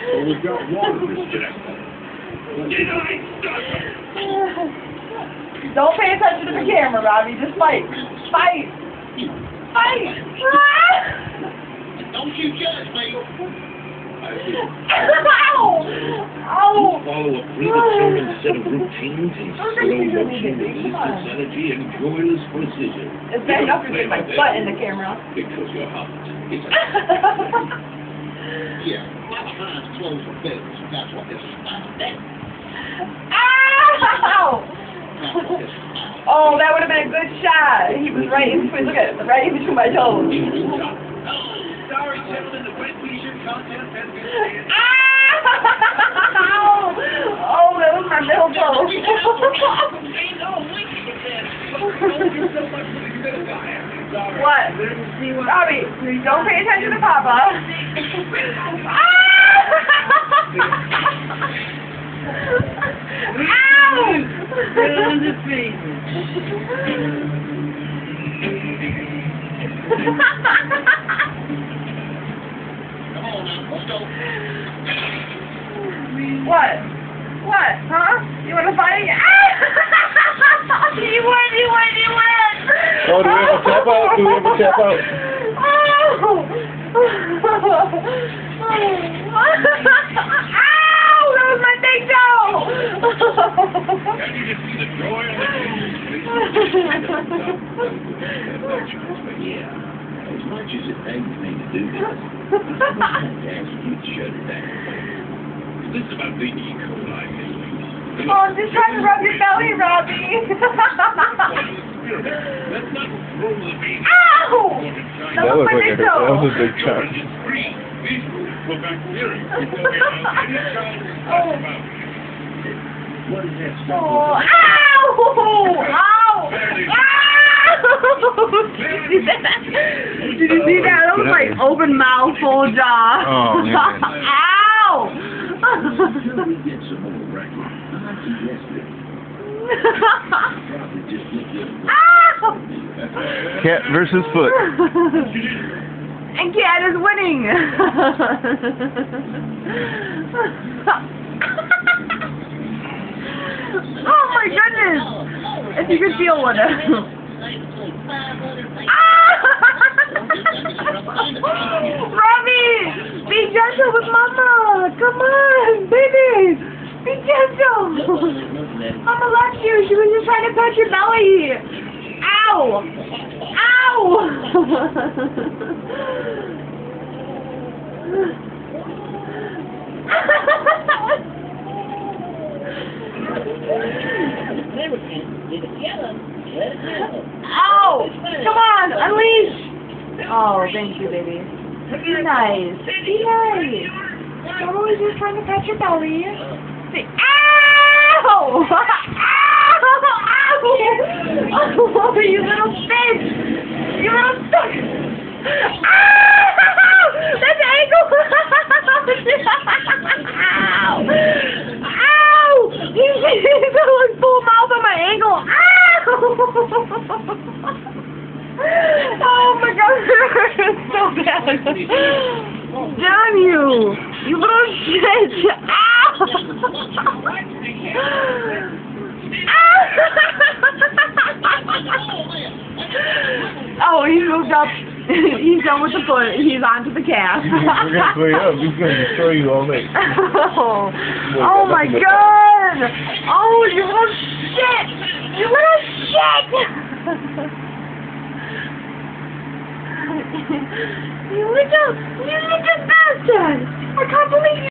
Well, we've got water restrictions. Don't pay attention to the camera, Robbie. Just fight. Fight. Fight. Don't you judge me. Ow! Ow! Follow a predetermined set of routines in slow motion, releaseless energy, and joyless precision. It's bad enough to get my butt in the camera. Because your heart is a... Yeah, my eyes closed for business. That's what this is about. Ow! Oh, that would have been a good shot. He was right in between, look at it, right in between my toes. Sorry, gentlemen, the wet t-shirt contest has been... Ow! Oh, that was my middle toe. What? Robbie, don't pay attention to Papa. Ow! On his feet. What? What? Huh? You want to fight? He won! Oh, do we have a tap out? Do we have a tap out? Ow! Ow! That was my big toe! Yeah, as much as it pains me to do this, I have to ask you to shut it down. This is about the E. coli history. Oh, I'm just trying to rub your belly, Robbie. Ow! That was like that was a big chunk. Oh, ow! Ow! Did you see that? That was like open mouth, full jaw. Oh, man. Ow! Until we get some more records, I suggest probably just get this Ow! Cat versus foot. And Cat is winning. Oh my goodness! If you could feel one. Robbie! Be gentle with Mama! Come on, baby! Be gentle! Mama loves you. She was just trying to touch your belly. Ow! Ow! Come on, unleash! Oh, thank you, baby. Be nice. Be nice. Mama was just trying to pat your belly. Say, ow! Ow! Oh, you little bitch! You little stuck! Ow! That's ankle! Ow! Ow! He's got like full mouth on my ankle. Ow! Oh my God, it's so bad. Damn you! You little shit! Ow! Oh, he moved up. He's done with the foot. He's on to the calf. We're gonna play up. He's gonna destroy you all night. Oh my God! Oh, you little shit! You little shit! You little bastard! I can't believe you.